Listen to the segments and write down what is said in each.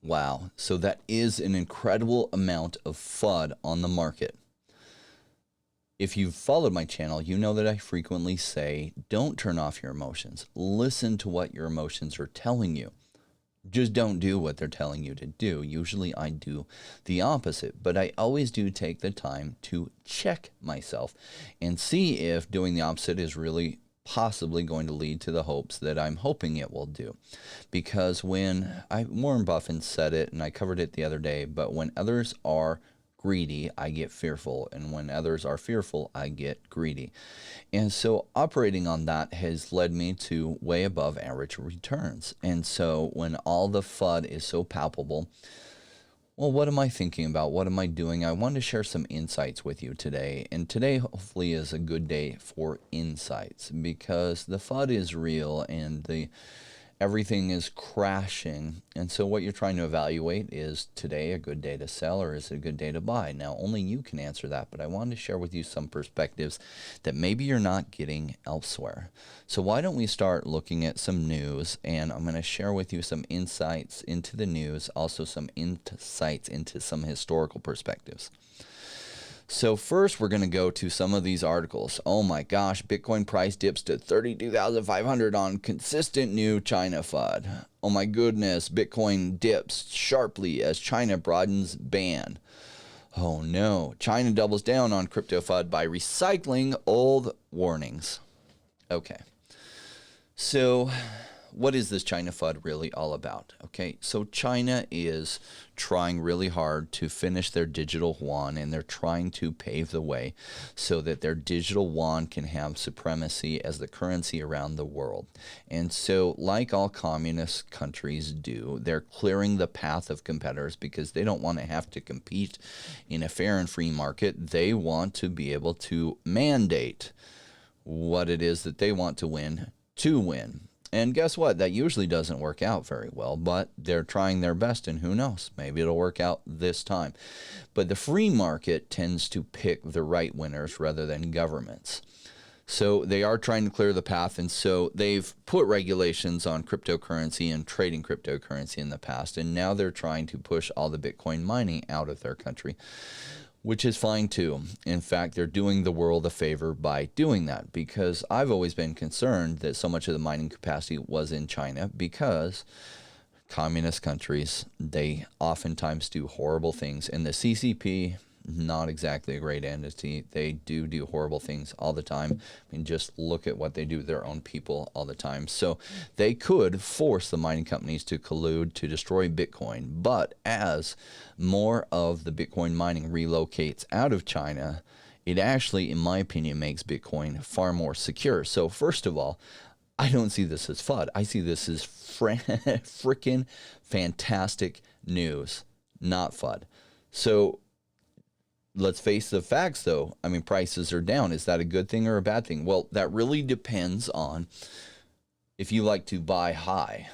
Wow. So that is an incredible amount of FUD on the market. If you've followed my channel, you know that I frequently say, don't turn off your emotions. Listen to what your emotions are telling you. Just don't do what they're telling you to do. Usually I do the opposite, but I always do take the time to check myself and see if doing the opposite is really possibly going to lead to the hopes that I'm hoping it will do. Because Warren Buffett said it, and I covered it the other day, but when others are greedy, I get fearful, and when others are fearful, I get greedy. And so operating on that has led me to way above average returns. And so when all the FUD is so palpable, well, what am I thinking about? What am I doing? I want to share some insights with you today. And today hopefully is a good day for insights, because the FUD is real and everything is crashing. And so what you're trying to evaluate, is today a good day to sell, or is it a good day to buy? Now, only you can answer that, but I wanted to share with you some perspectives that maybe you're not getting elsewhere. So why don't we start looking at some news, and I'm going to share with you some insights into the news, also some insights into some historical perspectives. So first, we're going to go to some of these articles. Oh my gosh, Bitcoin price dips to 32,500 on consistent new China FUD. Oh my goodness, Bitcoin dips sharply as China broadens ban. Oh no, China doubles down on crypto FUD by recycling old warnings. Okay, so what is this China FUD really all about? Okay, so China is trying really hard to finish their digital yuan, and they're trying to pave the way so that their digital yuan can have supremacy as the currency around the world. And so, like all communist countries do, they're clearing the path of competitors because they don't want to have to compete in a fair and free market. They want to be able to mandate what it is that they want to win. And guess what? That usually doesn't work out very well, but they're trying their best, and who knows? Maybe it'll work out this time. But the free market tends to pick the right winners rather than governments. So they are trying to clear the path, and so they've put regulations on cryptocurrency and trading cryptocurrency in the past, and now they're trying to push all the Bitcoin mining out of their country, which is fine too. In fact, they're doing the world a favor by doing that, because I've always been concerned that so much of the mining capacity was in China, because communist countries, they oftentimes do horrible things. And the CCP, not exactly a great entity. They do horrible things all the time. I mean, just look at what they do with their own people all the time. So they could force the mining companies to collude to destroy Bitcoin. But as more of the Bitcoin mining relocates out of China, it actually, in my opinion, makes Bitcoin far more secure. So first of all, I don't see this as FUD. I see this as freaking fantastic news, not FUD. So let's face the facts, though. I mean, prices are down. Is that a good thing or a bad thing? Well, that really depends on if you like to buy high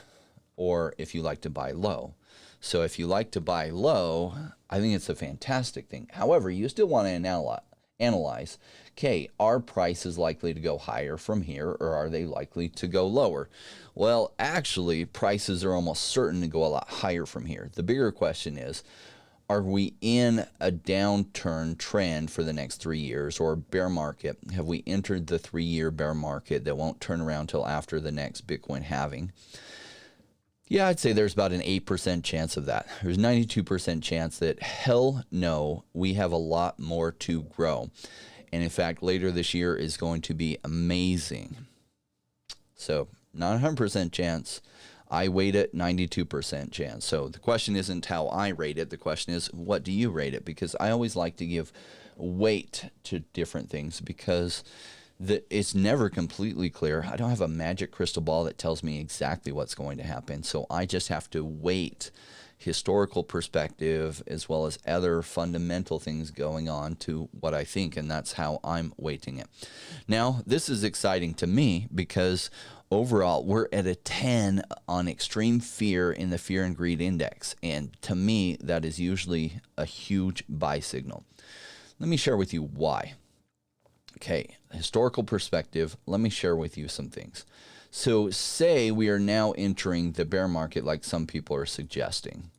or if you like to buy low. So if you like to buy low, I think it's a fantastic thing. However, you still want to analyze, okay, are prices likely to go higher from here, or are they likely to go lower? Well, actually, prices are almost certain to go a lot higher from here. The bigger question is, are we in a downturn trend for the next 3 years, or bear market? Have we entered the 3-year bear market that won't turn around till after the next Bitcoin halving? Yeah, I'd say there's about an 8% chance of that. There's 92% chance that, hell no, we have a lot more to grow. And in fact, later this year is going to be amazing. So not 100% chance. I weight it 92% chance. So the question isn't how I rate it. The question is, what do you rate it? Because I always like to give weight to different things, because it's never completely clear. I don't have a magic crystal ball that tells me exactly what's going to happen. So I just have to weight historical perspective as well as other fundamental things going on to what I think, and that's how I'm weighting it. Now, this is exciting to me because overall, we're at a 10 on extreme fear in the fear and greed index. And to me, that is usually a huge buy signal. Let me share with you why. Okay, historical perspective, let me share with you some things. So say we are now entering the bear market like some people are suggesting.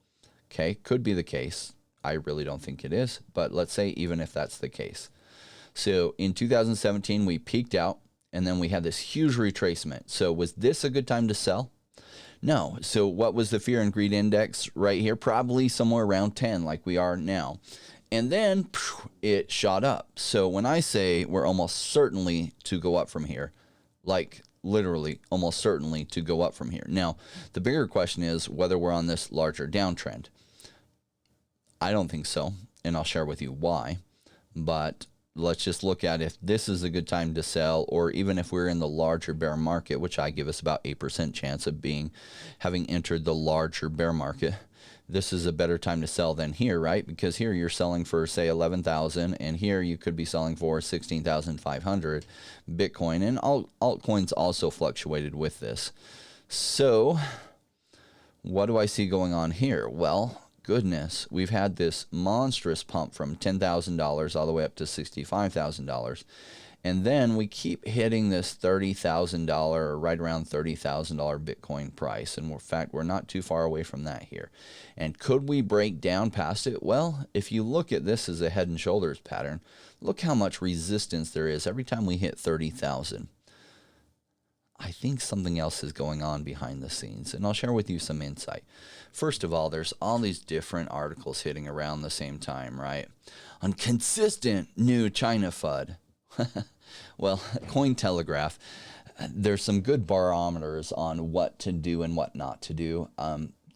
Okay, could be the case. I really don't think it is, but let's say even if that's the case. So in 2017, we peaked out, and then we had this huge retracement. So was this a good time to sell? No. So what was the fear and greed index right here? Probably somewhere around 10, like we are now. And then it shot up. So when I say we're almost certainly to go up from here, like literally almost certainly to go up from here. Now, the bigger question is whether we're on this larger downtrend. I don't think so, and I'll share with you why. But let's just look at if this is a good time to sell, or even if we're in the larger bear market, which I give us about 8% chance of having entered the larger bear market. This is a better time to sell than here, right? Because here you're selling for, say, 11,000, and here you could be selling for 16,500 Bitcoin, and altcoins also fluctuated with this. So what do I see going on here? Well, goodness, we've had this monstrous pump from $10,000 all the way up to $65,000. And then we keep hitting this $30,000 or right around $30,000 Bitcoin price. And in fact, we're not too far away from that here. And could we break down past it? Well, if you look at this as a head and shoulders pattern, look how much resistance there is every time we hit 30,000. I think something else is going on behind the scenes, and I'll share with you some insight. First of all, there's all these different articles hitting around the same time, right? On consistent new China FUD. Well, Cointelegraph, there's some good barometers on what to do and what not to do.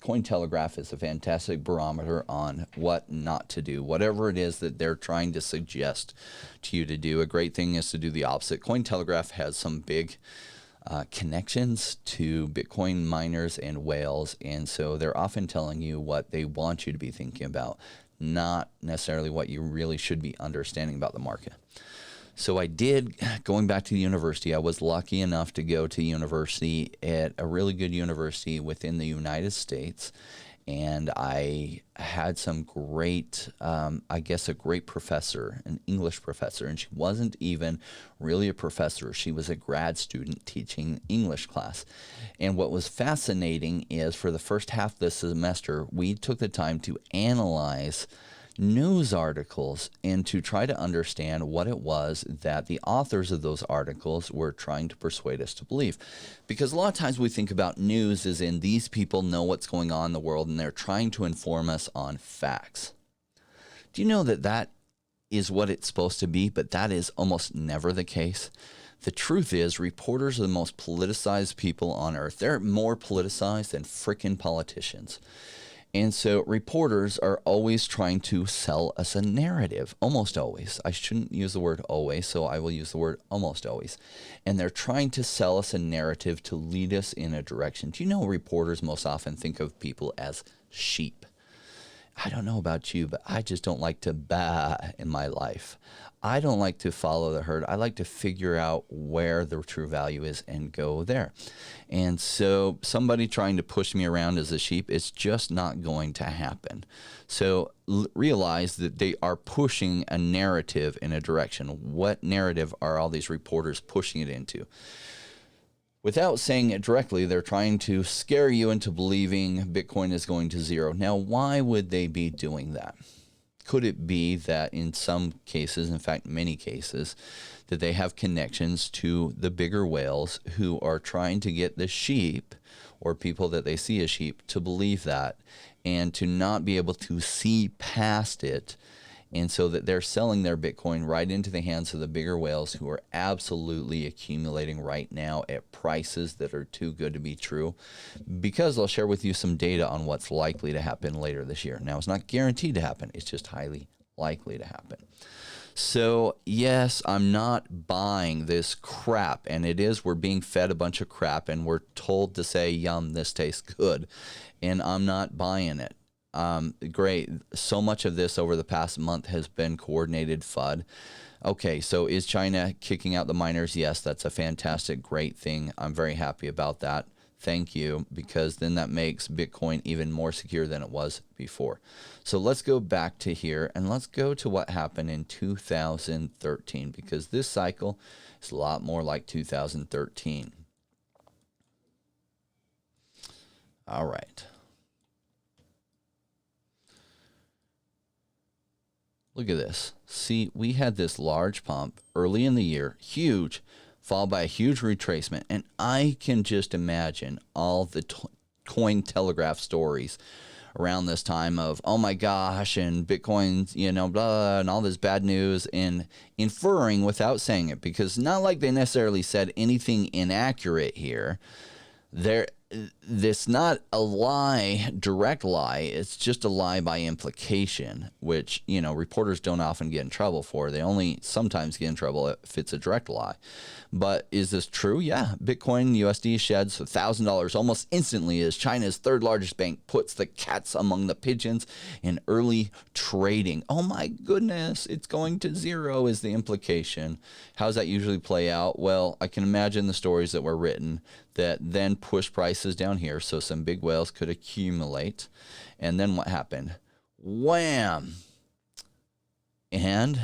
Cointelegraph is a fantastic barometer on what not to do. Whatever it is that they're trying to suggest to you to do, a great thing is to do the opposite. Cointelegraph has some big connections to Bitcoin miners and whales, and so they're often telling you what they want you to be thinking about, not necessarily what you really should be understanding about the market. So I did, going back to the university, I was lucky enough to go to university at a really good university within the United States. And I had some great, a great professor, an English professor. And she wasn't even really a professor. She was a grad student teaching English class. And what was fascinating is for the first half of the semester, we took the time to analyze news articles and to try to understand what it was that the authors of those articles were trying to persuade us to believe. Because a lot of times we think about news as in these people know what's going on in the world and they're trying to inform us on facts. Do you know that that is what it's supposed to be, but that is almost never the case? The truth is, reporters are the most politicized people on earth. They're more politicized than frickin' politicians. And so reporters are always trying to sell us a narrative, almost always. I shouldn't use the word always, so I will use the word almost always. And they're trying to sell us a narrative to lead us in a direction. Do you know reporters most often think of people as sheep? I don't know about you, but I just don't like to baa in my life. I don't like to follow the herd. I like to figure out where the true value is and go there. And so somebody trying to push me around as a sheep, it's just not going to happen. So realize that they are pushing a narrative in a direction. What narrative are all these reporters pushing it into? Without saying it directly, they're trying to scare you into believing Bitcoin is going to zero. Now, why would they be doing that? Could it be that in some cases, in fact, many cases, that they have connections to the bigger whales who are trying to get the sheep or people that they see as sheep to believe that and to not be able to see past it? And so that they're selling their Bitcoin right into the hands of the bigger whales who are absolutely accumulating right now at prices that are too good to be true. Because I'll share with you some data on what's likely to happen later this year. Now, it's not guaranteed to happen. It's just highly likely to happen. So, yes, I'm not buying this crap. And it is, we're being fed a bunch of crap and we're told to say, yum, this tastes good. And I'm not buying it. Great. So much of this over the past month has been coordinated FUD. Okay, so is China kicking out the miners? Yes, that's a fantastic, great thing. I'm very happy about that. Thank you, because then that makes Bitcoin even more secure than it was before. So let's go back to here and let's go to what happened in 2013, because this cycle is a lot more like 2013. All right. Look at this. See, we had this large pump early in the year, huge, followed by a huge retracement. And I can just imagine all the coin telegraph stories around this time of, oh my gosh, and Bitcoin's, blah, and all this bad news, and inferring without saying it, because not like they necessarily said anything inaccurate here. This not a lie, direct lie. It's just a lie by implication, which, reporters don't often get in trouble for. They only sometimes get in trouble if it's a direct lie. But is this true? Yeah. Bitcoin USD sheds $1,000 almost instantly as China's third largest bank puts the cats among the pigeons in early trading. Oh my goodness, it's going to zero is the implication. How does that usually play out? Well, I can imagine the stories that were written that then push prices down here so some big whales could accumulate. And then what happened? Wham! And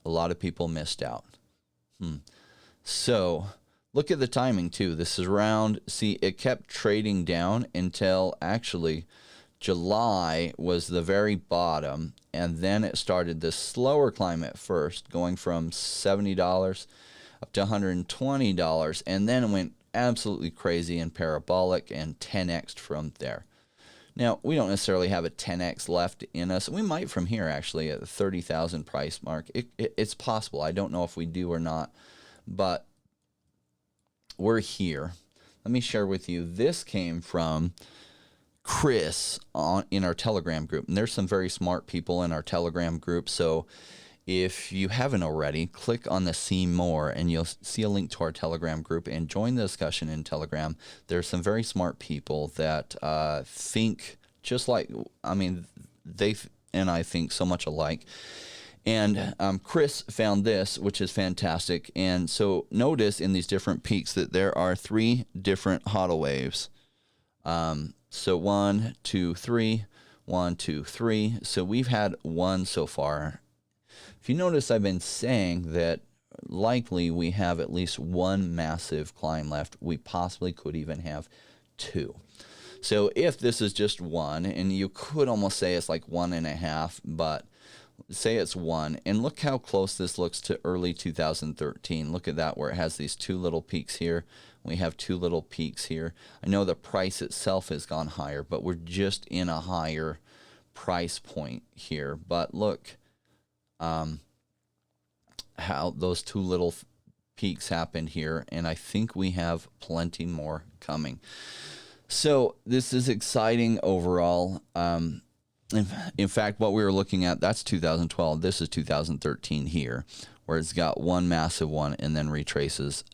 a lot of people missed out. So look at the timing too. This is around, see, it kept trading down until actually July was the very bottom. And then it started this slower climb at first, going from $70 up to $120. And then it went absolutely crazy and parabolic and 10x'd from there. Now, we don't necessarily have a 10x left in us. We might from here, actually, at the 30,000 price mark. It's possible. I don't know if we do or not, but we're here. Let me share with you. This came from Chris in our Telegram group. And there's some very smart people in our Telegram group. So if you haven't already, click on the See More and you'll see a link to our Telegram group and join the discussion in Telegram. There's some very smart people that think just like, they and I think so much alike. And Chris found this, which is fantastic. And so notice in these different peaks that there are 3 different HODL waves. So 1, 2, 3, 1, 2, 3. So we've had 1 so far. If you notice, I've been saying that likely we have at least 1 massive climb left. We possibly could even have 2. So if this is just 1, and you could almost say it's like 1.5, but say it's 1, and look how close this looks to early 2013. Look at that, where it has these 2 little peaks here. We have 2 little peaks here. I know the price itself has gone higher, but we're just in a higher price point here. But look how those 2 little peaks happened here, and I think we have plenty more coming. So this is exciting overall. In fact, what we were looking at, that's 2012. This is 2013 here, where it's got 1 massive one and then retraces.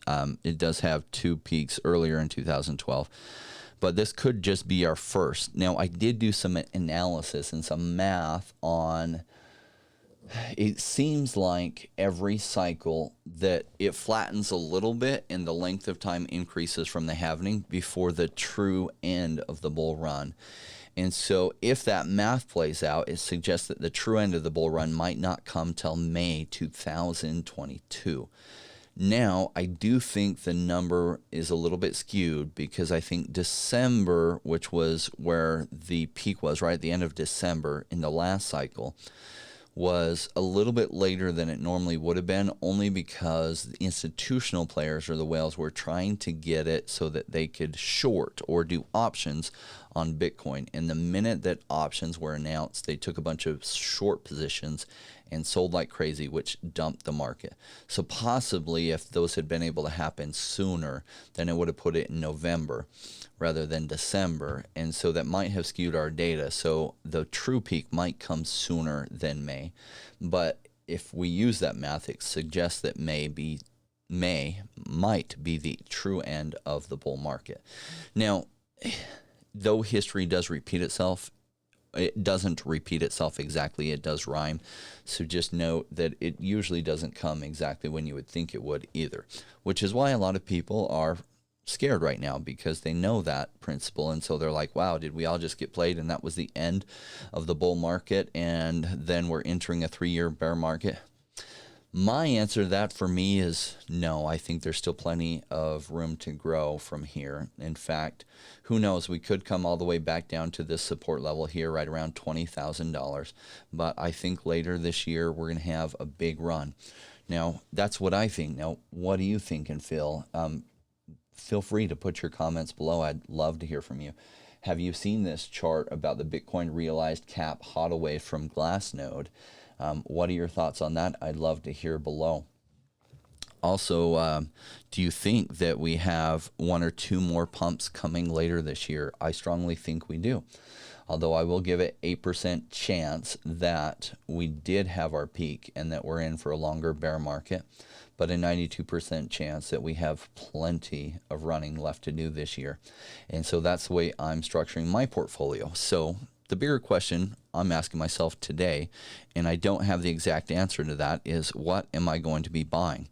It does have 2 peaks earlier in 2012. But this could just be our first. Now, I did do some analysis and some math on, it seems like every cycle that it flattens a little bit and the length of time increases from the halving before the true end of the bull run. And so if that math plays out, it suggests that the true end of the bull run might not come till May 2022. Now, I do think the number is a little bit skewed because I think December, which was where the peak was, right at the end of December in the last cycle, was a little bit later than it normally would have been, only because the institutional players or the whales were trying to get it so that they could short or do options on Bitcoin. And the minute that options were announced, they took a bunch of short positions and sold like crazy, which dumped the market. So possibly if those had been able to happen sooner, then it would have put it in November rather than December. And so that might have skewed our data. So the true peak might come sooner than May. But if we use that math, it suggests that May might be the true end of the bull market. Now, though history does repeat itself, it doesn't repeat itself exactly. It does rhyme. So just note that it usually doesn't come exactly when you would think it would either, which is why a lot of people are scared right now because they know that principle. And so they're like, wow, did we all just get played? And that was the end of the bull market. And then we're entering a 3-year bear market. My answer to that for me is no. I think there's still plenty of room to grow from here. In fact, who knows? We could come all the way back down to this support level here, right around $20,000. But I think later this year, we're going to have a big run. Now, that's what I think. Now, what are you thinking, Phil? Feel free to put your comments below. I'd love to hear from you. Have you seen this chart about the Bitcoin realized cap hot away from Glassnode? What are your thoughts on that? I'd love to hear below. Also, do you think that we have one or two more pumps coming later this year? I strongly think we do. Although I will give it 8% chance that we did have our peak and that we're in for a longer bear market, but a 92% chance that we have plenty of running left to do this year. And so that's the way I'm structuring my portfolio. So the bigger question I'm asking myself today, and I don't have the exact answer to that, is what am I going to be buying?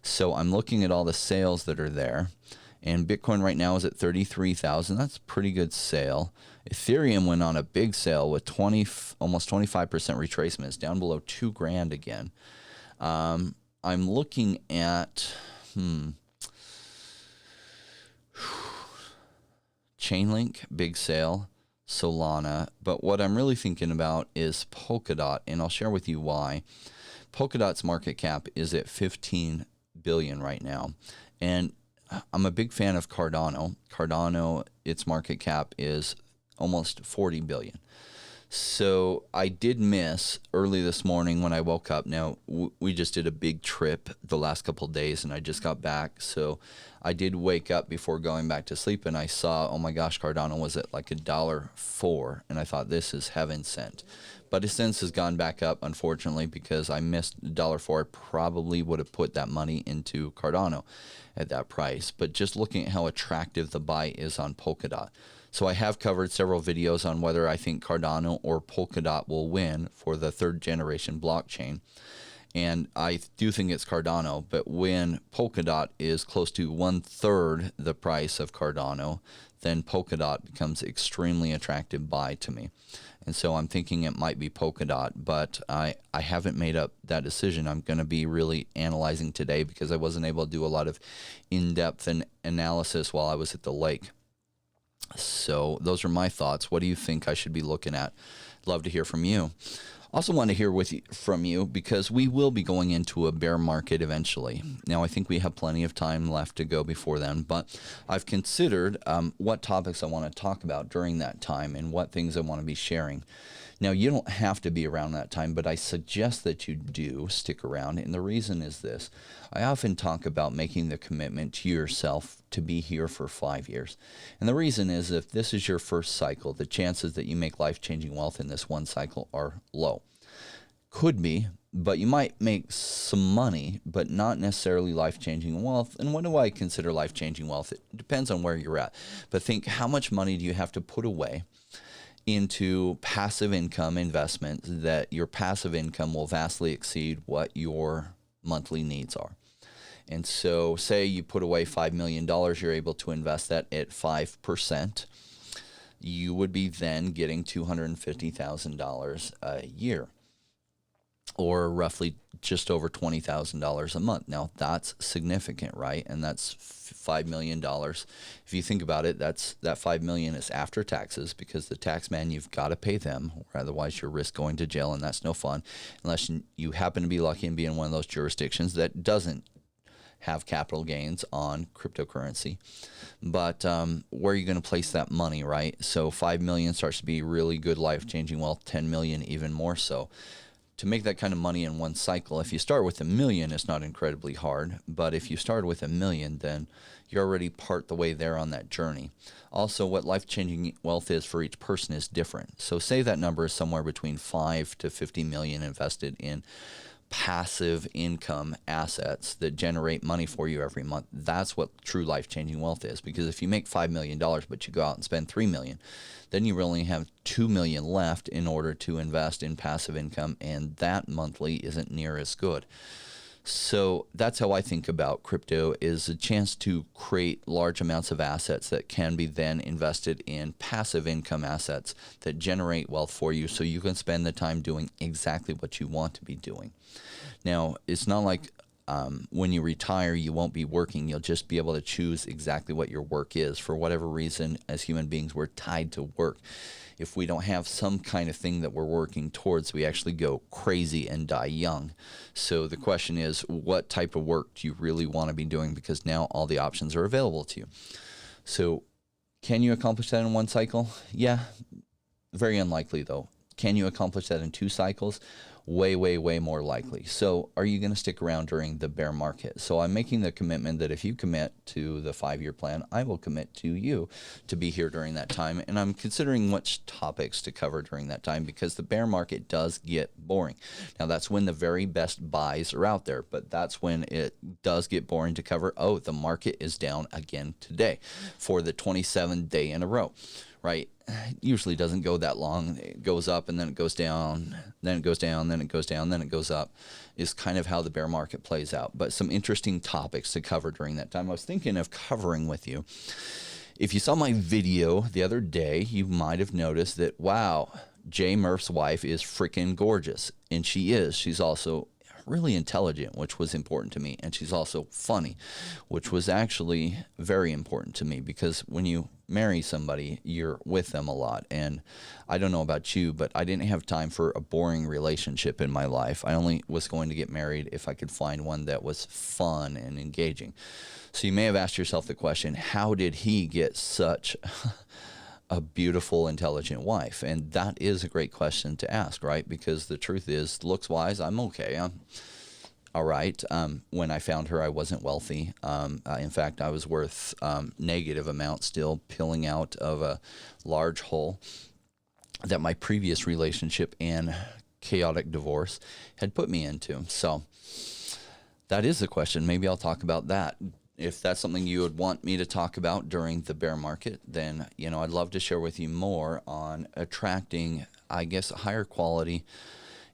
So I'm looking at all the sales that are there, and Bitcoin right now is at 33,000. That's a pretty good sale. Ethereum went on a big sale with almost 25% retracement. It's down below $2,000 again. I'm looking at Chainlink, big sale, Solana, but what I'm really thinking about is Polkadot, and I'll share with you why. Polkadot's market cap is at 15 billion right now, and I'm a big fan of Cardano. Cardano, its market cap is almost 40 billion. So I did miss early this morning when I woke up. Now, we just did a big trip the last couple of days, and I just got back. So I did wake up before going back to sleep, and I saw, oh my gosh, Cardano was at like $1.04, and I thought, this is heaven sent. But it since has gone back up, unfortunately, because I missed $1.04. I probably would have put that money into Cardano at that price. But just looking at how attractive the buy is on Polkadot. So I have covered several videos on whether I think Cardano or Polkadot will win for the third generation blockchain. And I do think it's Cardano, but when Polkadot is close to 1/3 the price of Cardano, then Polkadot becomes extremely attractive buy to me. And so I'm thinking it might be Polkadot, but I haven't made up that decision. I'm going to be really analyzing today because I wasn't able to do a lot of in-depth analysis while I was at the lake. So those are my thoughts. What do you think I should be looking at? Love to hear from you. Also want to hear from you because we will be going into a bear market eventually. Now, I think we have plenty of time left to go before then, but I've considered what topics I want to talk about during that time and what things I want to be sharing. Now, you don't have to be around that time, but I suggest that you do stick around. And the reason is this. I often talk about making the commitment to yourself to be here for 5 years. And the reason is if this is your first cycle, the chances that you make life-changing wealth in this one cycle are low. Could be, but you might make some money, but not necessarily life-changing wealth. And what do I consider life-changing wealth? It depends on where you're at. But think, how much money do you have to put away into passive income investments that your passive income will vastly exceed what your monthly needs are? And so say you put away $5 million, you're able to invest that at 5%. You would be then getting $250,000 a year, or roughly just over $20,000 a month. Now, that's significant, right? And that's $5 million. If you think about it, that $5 million is after taxes, because the tax man, you've got to pay them, or otherwise you'll risk going to jail, and that's no fun unless you happen to be lucky and be in one of those jurisdictions that doesn't have capital gains on cryptocurrency. But where are you going to place that money, right? So 5 million starts to be really good life-changing wealth, 10 million even more so. To make that kind of money in one cycle, if you start with $1 million, it's not incredibly hard. But if you start with $1 million, then you're already part the way there on that journey. Also, what life-changing wealth is for each person is different. So say that number is somewhere between 5 to 50 million invested in passive income assets that generate money for you every month. That's what true life-changing wealth is. Because if you make $5 million, but you go out and spend $3 million, then you really have $2 million left in order to invest in passive income, and that monthly isn't near as good. So that's how I think about crypto, is a chance to create large amounts of assets that can be then invested in passive income assets that generate wealth for you, so you can spend the time doing exactly what you want to be doing. Now, it's not like when you retire, you won't be working. You'll just be able to choose exactly what your work is. For whatever reason, as human beings, we're tied to work. If we don't have some kind of thing that we're working towards, we actually go crazy and die young. So the question is, what type of work do you really want to be doing? Because now all the options are available to you. So can you accomplish that in one cycle? Yeah, very unlikely though. Can you accomplish that in 2 cycles? Way, way, way more likely. So are you going to stick around during the bear market? So I'm making the commitment that if you commit to the 5-year plan, I will commit to you to be here during that time. And I'm considering which topics to cover during that time, because the bear market does get boring. Now, that's when the very best buys are out there, but that's when it does get boring to cover. Oh, the market is down again today for the 27th day in a row. Right? It usually doesn't go that long. It goes up and then it goes down, then it goes down, then it goes down, then it goes up, is kind of how the bear market plays out. But some interesting topics to cover during that time. I was thinking of covering with you. If you saw my video the other day, you might have noticed that, wow, Jay Murph's wife is freaking gorgeous. And she is. She's also really intelligent, which was important to me. And she's also funny, which was actually very important to me, because when you marry somebody, you're with them a lot. And I don't know about you, but I didn't have time for a boring relationship in my life. I only was going to get married if I could find one that was fun and engaging. So you may have asked yourself the question, how did he get such a beautiful, intelligent wife? And that is a great question to ask, right? Because the truth is, looks-wise, I'm okay. I'm all right. When I found her, I wasn't wealthy. In fact, I was worth negative amount still, peeling out of a large hole that my previous relationship and chaotic divorce had put me into. So that is the question. Maybe I'll talk about that. If that's something you would want me to talk about during the bear market, then, I'd love to share with you more on attracting, I guess, a higher quality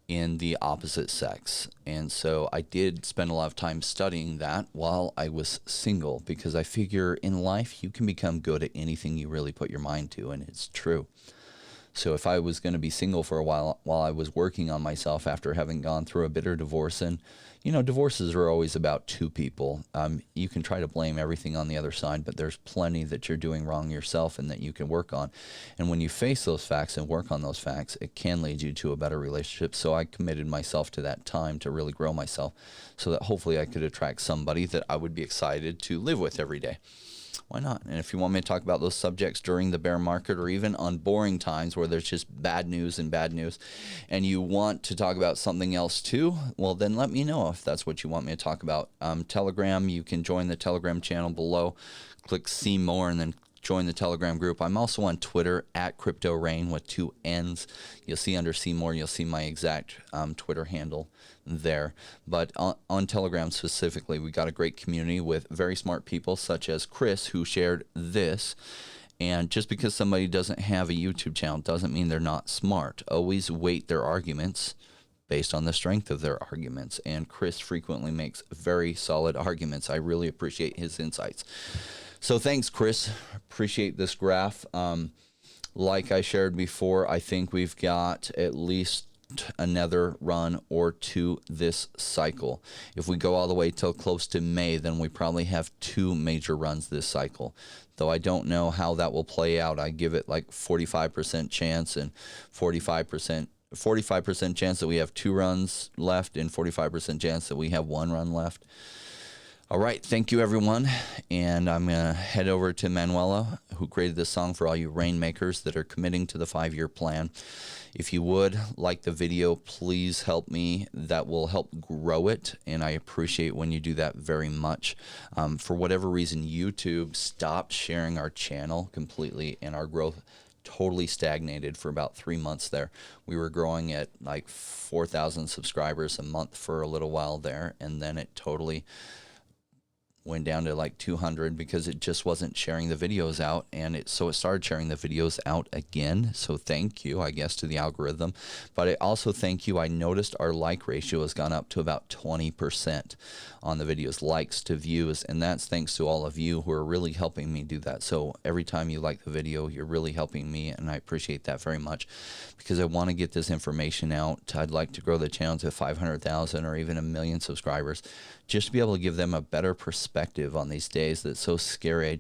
in the opposite sex. And so I did spend a lot of time studying that while I was single, because I figure in life you can become good at anything you really put your mind to, and it's true. So if I was going to be single for a while I was working on myself after having gone through a bitter divorce, and divorces are always about 2 people. You can try to blame everything on the other side, but there's plenty that you're doing wrong yourself and that you can work on. And when you face those facts and work on those facts, it can lead you to a better relationship. So I committed myself to that time to really grow myself, so that hopefully I could attract somebody that I would be excited to live with every day. Why not? And if you want me to talk about those subjects during the bear market, or even on boring times where there's just bad news, and you want to talk about something else too, well, then let me know if that's what you want me to talk about. Telegram, you can join the Telegram channel below. Click see more and then join the Telegram group. I'm also on Twitter at CryptoRain with 2 N's. You'll see under see more, you'll see my exact Twitter handle there. But on Telegram specifically, we got a great community with very smart people such as Chris, who shared this. And just because somebody doesn't have a YouTube channel doesn't mean they're not smart. Always weight their arguments based on the strength of their arguments. And Chris frequently makes very solid arguments. I really appreciate his insights. So thanks, Chris. Appreciate this graph. Like I shared before, I think we've got at least another run or 2 this cycle. If we go all the way till close to May, then we probably have 2 major runs this cycle. Though I don't know how that will play out. I give it like 45% chance and 45% chance that we have 2 runs left, and 45% chance that we have 1 run left. All right, thank you, everyone. And I'm going to head over to Manuela, who created this song for all you rainmakers that are committing to the 5-year plan. If you would like the video, please help me. That will help grow it, and I appreciate when you do that very much. For whatever reason, YouTube stopped sharing our channel completely, and our growth totally stagnated for about 3 months there. We were growing at like 4,000 subscribers a month for a little while there, and then it totally went down to like 200 because it just wasn't sharing the videos out, and so it started sharing the videos out again. So thank you, I guess, to the algorithm. But I also thank you. I noticed our like ratio has gone up to about 20% on the videos, likes to views, and that's thanks to all of you who are really helping me do that. So every time you like the video, you're really helping me, and I appreciate that very much, because I want to get this information out. I'd like to grow the channel to 500,000 or even 1 million subscribers, just to be able to give them a better perspective on these days that's so scary.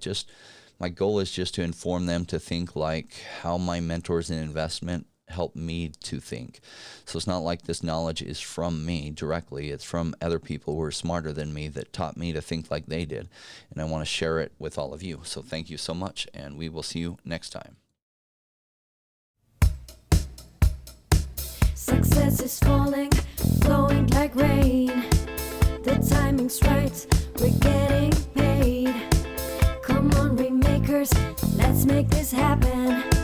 My goal is just to inform them to think like how my mentors in investment help me to think. So it's not like this knowledge is from me directly. It's from other people who are smarter than me that taught me to think like they did. And I want to share it with all of you. So thank you so much, and we will see you next time. Success is falling, flowing like rain. The timing's right, we're getting paid. Come on, Rainmakers, let's make this happen.